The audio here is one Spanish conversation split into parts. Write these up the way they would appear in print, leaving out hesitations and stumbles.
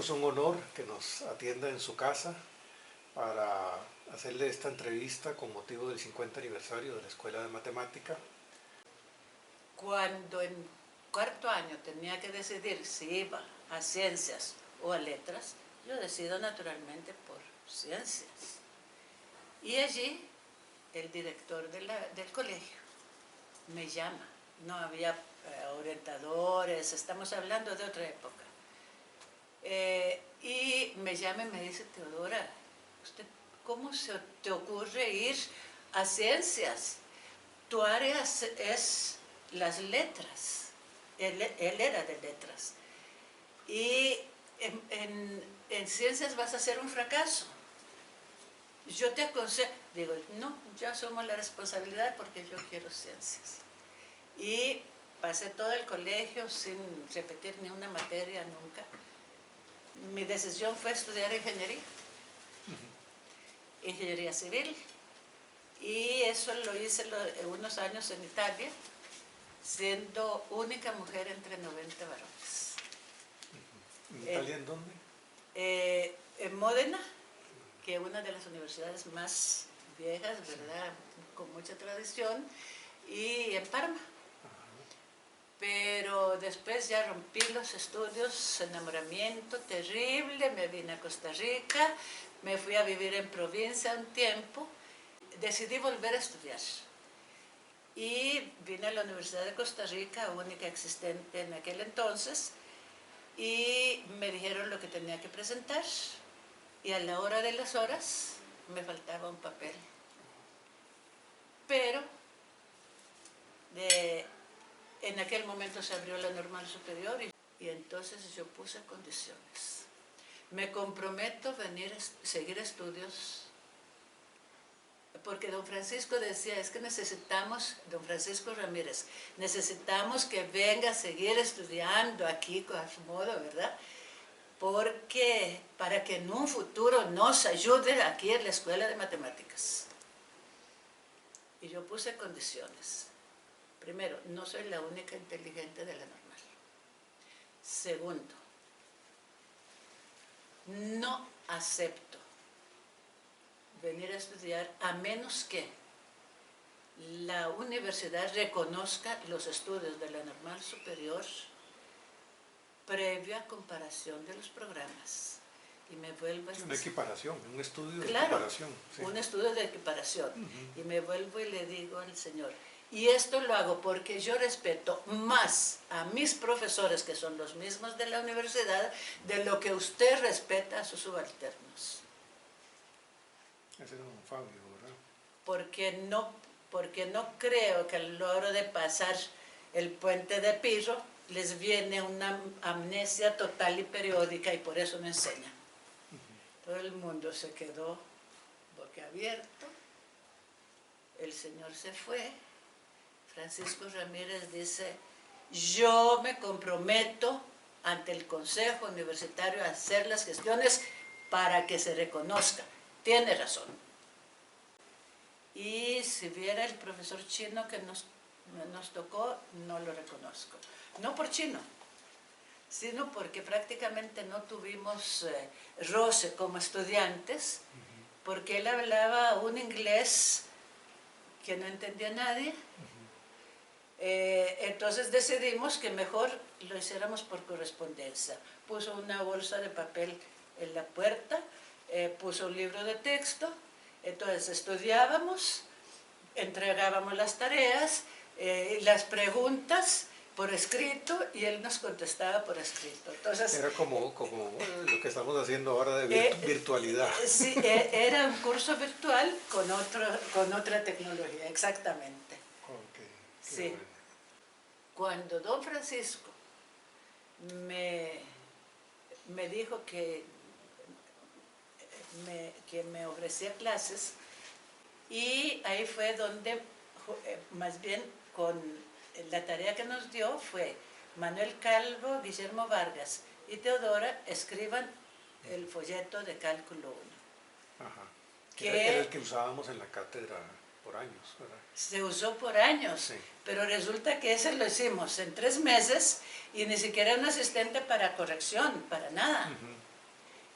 nosotros un honor que nos atienda en su casa para hacerle esta entrevista con motivo del 50 aniversario de la Escuela de Matemática. Cuando en cuarto año tenía que decidir si iba a ciencias o a letras, yo decido naturalmente por ciencias. Y allí el director del colegio me llama. No había orientadores, estamos hablando de otra época. Y me llama y me dice: Teodora, ¿cómo se te ocurre ir a ciencias? Tu área es las letras. Él era de letras. Y en ciencias vas a ser un fracaso. Yo te aconsejo, digo, no, yo asumo la responsabilidad porque yo quiero ciencias. Y pasé todo el colegio sin repetir ni una materia nunca. Mi decisión fue estudiar ingeniería, ingeniería civil, y eso lo hice unos años en Italia, siendo única mujer entre 90 varones. ¿En Italia en dónde? En Módena, que es una de las universidades más viejas, ¿verdad?, con mucha tradición, y en Parma. Pero después ya rompí los estudios, enamoramiento terrible, me vine a Costa Rica, me fui a vivir en provincia un tiempo, decidí volver a estudiar. Y vine a la Universidad de Costa Rica, única existente en aquel entonces, y me dijeron lo que tenía que presentar, y a la hora de las horas me faltaba un papel. Pero en aquel momento se abrió la normal superior y entonces yo puse condiciones. Me comprometo a seguir estudios, porque don Francisco decía, es que necesitamos, don Francisco Ramírez, necesitamos que venga a seguir estudiando aquí a su modo, ¿verdad? Porque para que en un futuro nos ayude aquí en la Escuela de Matemáticas. Y yo puse condiciones. Primero, no soy la única inteligente de la normal. Segundo, no acepto venir a estudiar a menos que la universidad reconozca los estudios de la normal superior previa comparación de los programas. Y me vuelvo a... Una equiparación, un estudio de claro, equiparación. Sí. Un estudio de equiparación. Y me vuelvo y le digo al señor, y esto lo hago porque yo respeto más a mis profesores, que son los mismos de la universidad, de lo que usted respeta a sus subalternos. Ese era don Fabio, ¿verdad? Porque no creo que al logro de pasar el puente de Pirro les viene una amnesia total y periódica, y por eso me enseñan. Todo el mundo se quedó boquiabierto, el señor se fue. Francisco Ramírez dice, yo me comprometo ante el Consejo Universitario a hacer las gestiones para que se reconozca. Tiene razón. Y si viera el profesor chino que nos tocó, no lo reconozco. No por chino, sino porque prácticamente no tuvimos roce como estudiantes, porque él hablaba un inglés que no entendía nadie. Entonces decidimos que mejor lo hiciéramos por correspondencia. Puso una bolsa de papel en la puerta, puso un libro de texto, entonces estudiábamos, entregábamos las tareas, las preguntas por escrito, y él nos contestaba por escrito. Entonces, era como lo que estamos haciendo ahora de virtualidad. Sí, era un curso virtual con otra tecnología, exactamente. Okay, sí. Bueno. Cuando don Francisco me dijo que me ofrecía clases, y ahí fue donde, más bien con la tarea que nos dio fue Manuel Calvo, Guillermo Vargas y Teodora escriban el folleto de cálculo 1. Ajá. Que era el que usábamos en la cátedra por años, ¿verdad? Se usó por años, sí. Pero resulta que ese lo hicimos en 3 meses y ni siquiera un asistente para corrección, para nada.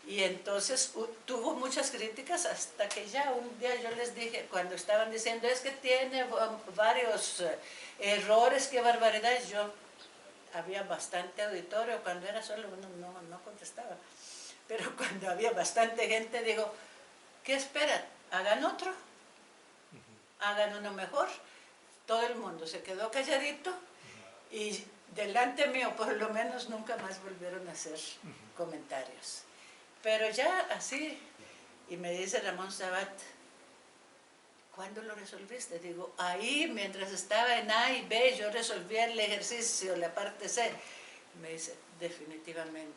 Y entonces tuvo muchas críticas hasta que ya un día yo les dije, cuando estaban diciendo, es que tiene varios errores, qué barbaridad, yo había bastante auditorio, cuando era solo uno no contestaba, pero cuando había bastante gente digo, ¿qué esperan? Hagan otro, hagan uno mejor. Todo el mundo se quedó calladito y delante mío por lo menos nunca más volvieron a hacer comentarios. Pero ya así, y me dice Ramón Sabat, ¿cuándo lo resolviste? Digo, ahí mientras estaba en A y B yo resolví el ejercicio, la parte C. Me dice, definitivamente,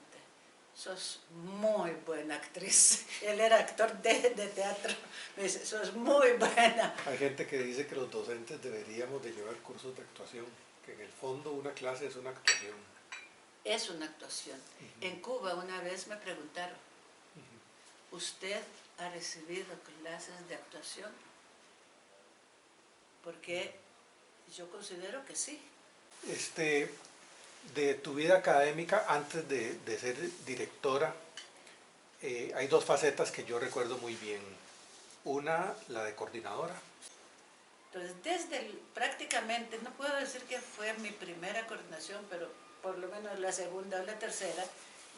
sos muy buena actriz. Él era actor de teatro. Me dice, sos muy buena. Hay gente que dice que los docentes deberíamos de llevar cursos de actuación, que en el fondo una clase es una actuación. Es una actuación. En Cuba una vez me preguntaron, ¿usted ha recibido clases de actuación? Porque yo considero que sí. De tu vida académica, antes de ser directora, hay dos facetas que yo recuerdo muy bien. Una, la de coordinadora. Entonces, prácticamente, no puedo decir que fue mi primera coordinación, pero por lo menos la segunda o la tercera,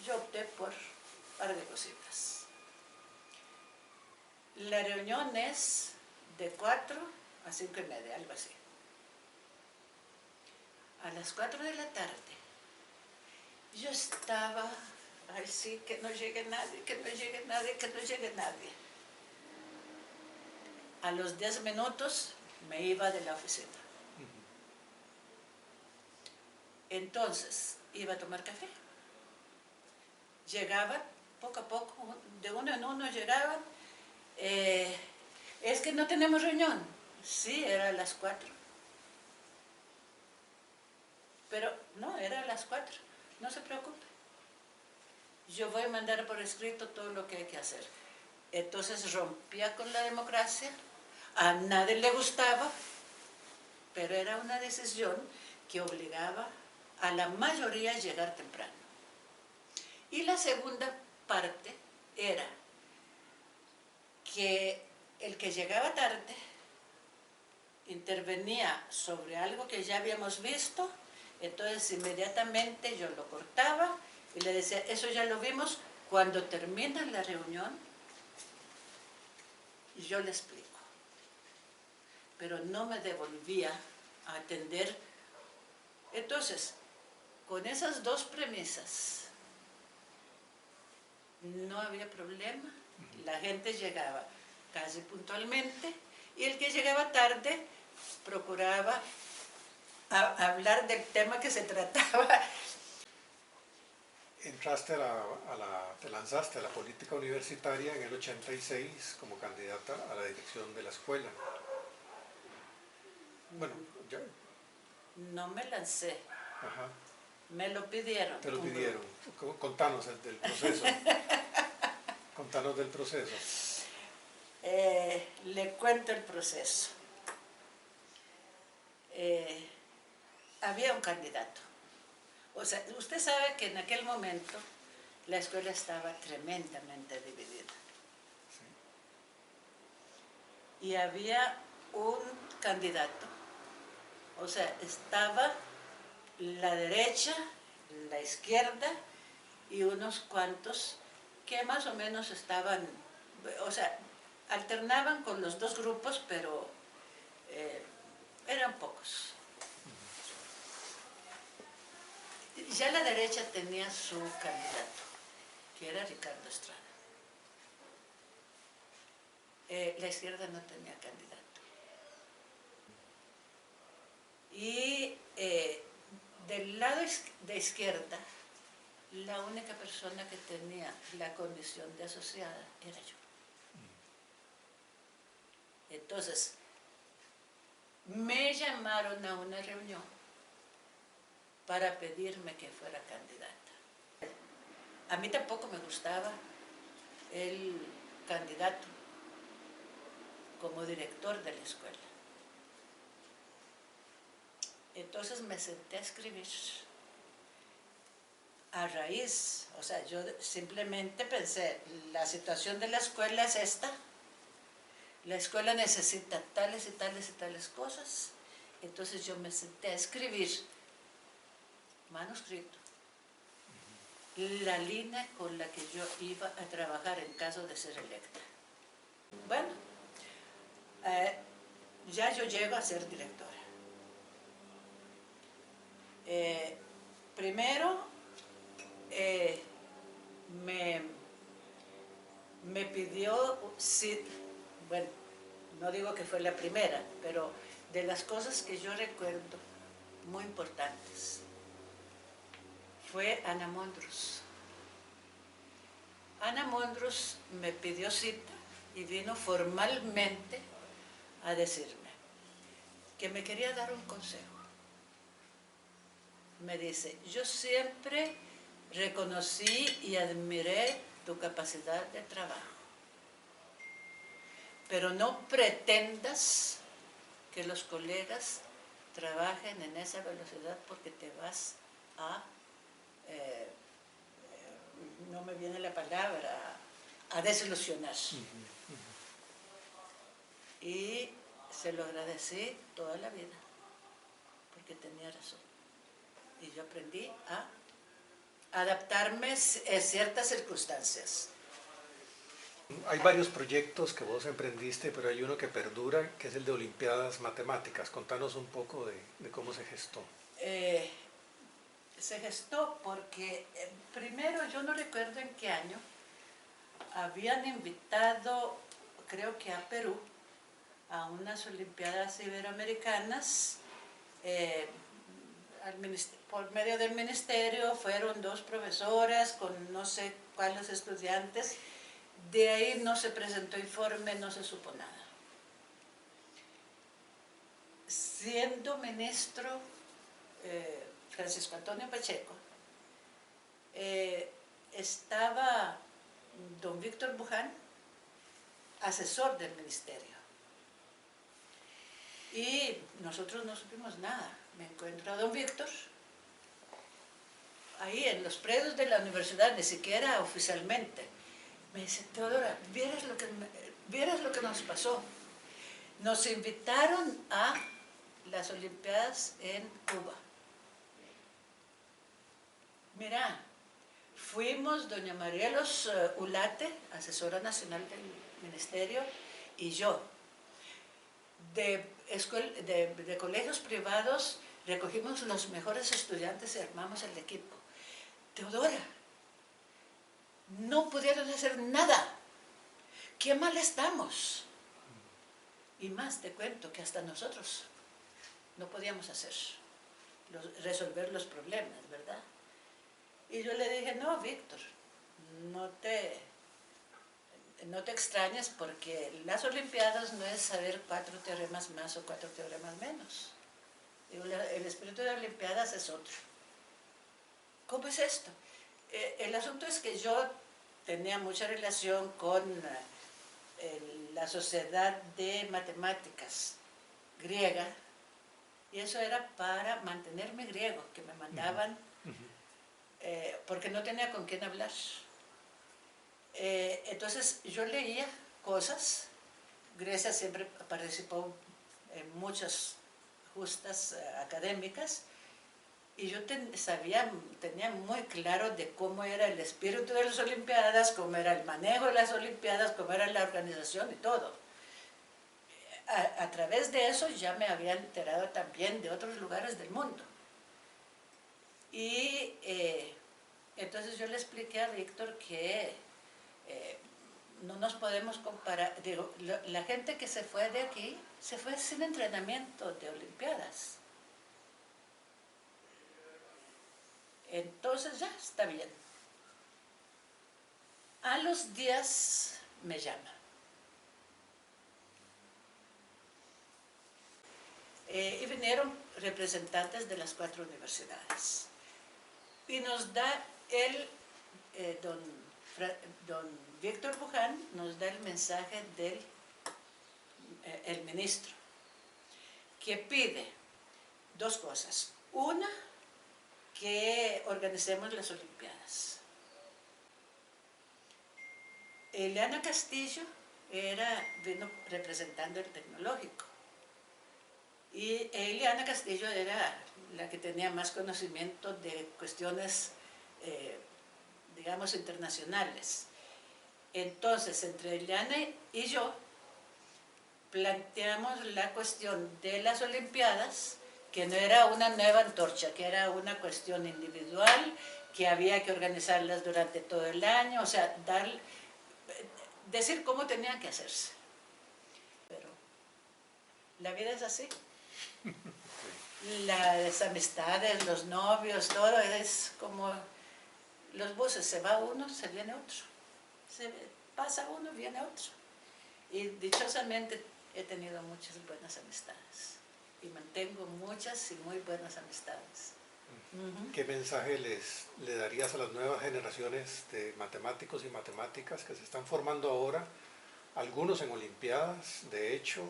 yo opté por un par de cositas. La reunión es de 4 a 5:30, algo así. A las 4 de la tarde, yo estaba, ay sí, que no llegue nadie, que no llegue nadie, que no llegue nadie. A los 10 minutos me iba de la oficina. Entonces, iba a tomar café. Llegaban, poco a poco, de uno en uno llegaban. Es que no tenemos reunión. Sí, era a las 4. Pero no, era a las 4. No se preocupe. Yo voy a mandar por escrito todo lo que hay que hacer. Entonces rompía con la democracia. A nadie le gustaba, pero era una decisión que obligaba a la mayoría a llegar temprano. Y la segunda parte era que el que llegaba tarde intervenía sobre algo que ya habíamos visto, entonces inmediatamente yo lo cortaba y le decía, eso ya lo vimos, cuando termina la reunión, yo le explico. Pero no me devolvía a atender. Entonces, con esas dos premisas, no había problema, la gente llegaba casi puntualmente y el que llegaba tarde procuraba hablar del tema que se trataba. Entraste te lanzaste a la política universitaria en el 86 como candidata a la dirección de la escuela. Bueno, ya. No me lancé, Ajá. me lo pidieron. Te lo pidieron. Contanos del proceso. Contanos del proceso. Le cuento el proceso. Había un candidato. O sea, usted sabe que en aquel momento la escuela estaba tremendamente dividida. Sí. Y había un candidato. O sea, estaba la derecha, la izquierda y unos cuantos que más o menos estaban, o sea, alternaban con los dos grupos, pero eran pocos. Ya la derecha tenía su candidato, que era Ricardo Estrada. La izquierda no tenía candidato. Y del lado de izquierda, la única persona que tenía la condición de asociada era yo. Entonces, me llamaron a una reunión para pedirme que fuera candidata. A mí tampoco me gustaba el candidato como director de la escuela. Entonces me senté a escribir a raíz, o sea, yo simplemente pensé, la situación de la escuela es esta, la escuela necesita tales y tales y tales cosas, entonces yo me senté a escribir, manuscrito, la línea con la que yo iba a trabajar en caso de ser electa. Bueno, ya yo llego a ser directora. Primero, me pidió, sí, bueno, no digo que fue la primera, pero de las cosas que yo recuerdo muy importantes, fue Ana Mondrus. Ana Mondrus me pidió cita y vino formalmente a decirme que me quería dar un consejo. Me dice, yo siempre reconocí y admiré tu capacidad de trabajo, pero no pretendas que los colegas trabajen en esa velocidad porque te vas a, no me viene la palabra, a desilusionar. Y se lo agradecí toda la vida, porque tenía razón. Y yo aprendí a adaptarme a ciertas circunstancias. Hay varios proyectos que vos emprendiste, pero hay uno que perdura, que es el de Olimpiadas Matemáticas. Contanos un poco de cómo se gestó. Se gestó porque primero, yo no recuerdo en qué año, habían invitado, creo que a Perú, a unas Olimpiadas Iberoamericanas. Por medio del ministerio fueron 2 profesoras con no sé cuáles estudiantes. De ahí no se presentó informe, no se supo nada. Siendo ministro Francisco Antonio Pacheco, estaba don Víctor Buján, asesor del ministerio. Y nosotros no supimos nada. Me encuentro a don Víctor, ahí en los predios de la universidad, ni siquiera oficialmente. Me dice, Teodora, ¿vieras lo que nos pasó? Nos invitaron a las Olimpiadas en Cuba. Mira, fuimos doña Marielos Ulate, asesora nacional del ministerio, y yo. De colegios privados recogimos los mejores estudiantes y armamos el equipo. Teodora, no pudieron hacer nada. ¡Qué mal estamos! Y más te cuento que hasta nosotros no podíamos resolver los problemas, ¿verdad? Y yo le dije, no, Víctor, no te extrañes porque las Olimpiadas no es saber 4 teoremas más o 4 teoremas menos. Digo, el espíritu de Olimpiadas es otro. ¿Cómo es esto? El asunto es que yo tenía mucha relación con la Sociedad de Matemáticas griega, y eso era para mantenerme griego, que me mandaban, porque no tenía con quién hablar. Entonces yo leía cosas. Grecia siempre participó en muchas justas académicas, y yo tenía muy claro de cómo era el espíritu de las Olimpiadas, cómo era el manejo de las Olimpiadas, cómo era la organización y todo. A través de eso ya me había enterado también de otros lugares del mundo. Y entonces yo le expliqué a Víctor que no nos podemos comparar. Digo, la gente que se fue de aquí, se fue sin entrenamiento de Olimpiadas. Entonces ya, está bien. A los días me llama. Y vinieron representantes de las 4 universidades. Y nos da don Víctor Buján, nos da el mensaje del ministro, que pide 2 cosas. Una, que organicemos las Olimpiadas. Eliana Castillo vino representando el tecnológico. Y Eliana Castillo era la que tenía más conocimiento de cuestiones, digamos, internacionales. Entonces, entre Eliana y yo, planteamos la cuestión de las Olimpiadas, que no era una nueva antorcha, que era una cuestión individual, que había que organizarlas durante todo el año, o sea, decir cómo tenían que hacerse. Pero la vida es así. Las amistades, los novios, todo es como los buses, se va uno, se viene otro. Se pasa uno, viene otro. Y dichosamente he tenido muchas buenas amistades. Y mantengo muchas y muy buenas amistades. ¿Qué mensaje le darías a las nuevas generaciones de matemáticos y matemáticas que se están formando ahora? Algunos en Olimpiadas, de hecho,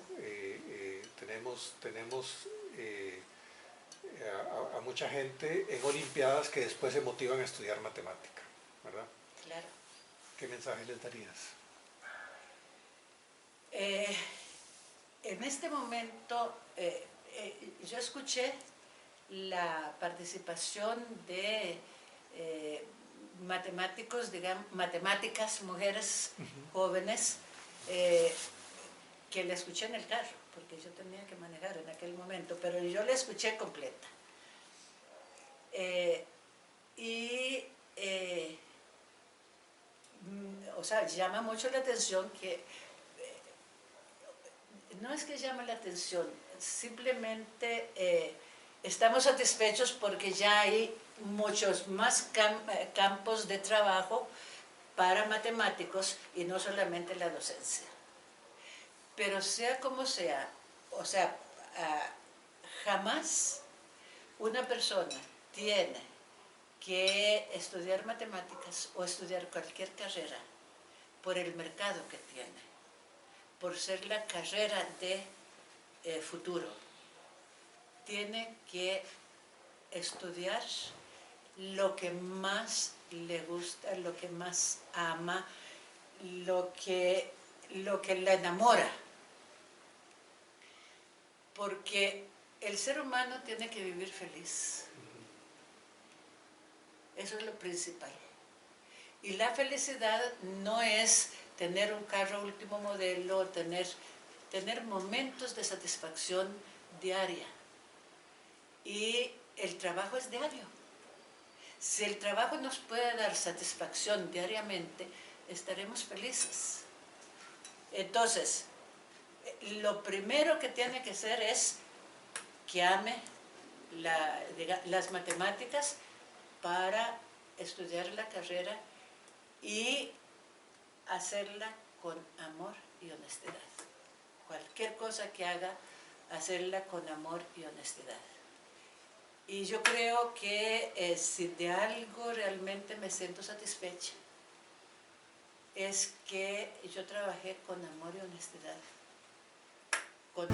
tenemos a mucha gente en Olimpiadas que después se motivan a estudiar matemática, ¿verdad? Claro. ¿Qué mensaje les darías? En este momento, yo escuché la participación de matemáticos, digamos, matemáticas, mujeres jóvenes, que la escuché en el carro, porque yo tenía que manejar en aquel momento, pero yo la escuché completa. O sea, llama mucho la atención que, no es que llame la atención, simplemente estamos satisfechos porque ya hay muchos más campos de trabajo para matemáticos y no solamente la docencia. Pero sea como sea, o sea, jamás una persona tiene que estudiar matemáticas o estudiar cualquier carrera por el mercado que tiene, por ser la carrera de futuro. Tiene que estudiar lo que más le gusta, lo que más ama, lo que le enamora. Porque el ser humano tiene que vivir feliz. Eso es lo principal. Y la felicidad no es tener un carro último modelo, tener momentos de satisfacción diaria. Y el trabajo es diario. Si el trabajo nos puede dar satisfacción diariamente, estaremos felices. Entonces, lo primero que tiene que ser es que ame las matemáticas para estudiar la carrera y hacerla con amor y honestidad. Cualquier cosa que haga, hacerla con amor y honestidad. Y yo creo que si de algo realmente me siento satisfecha, es que yo trabajé con amor y honestidad, con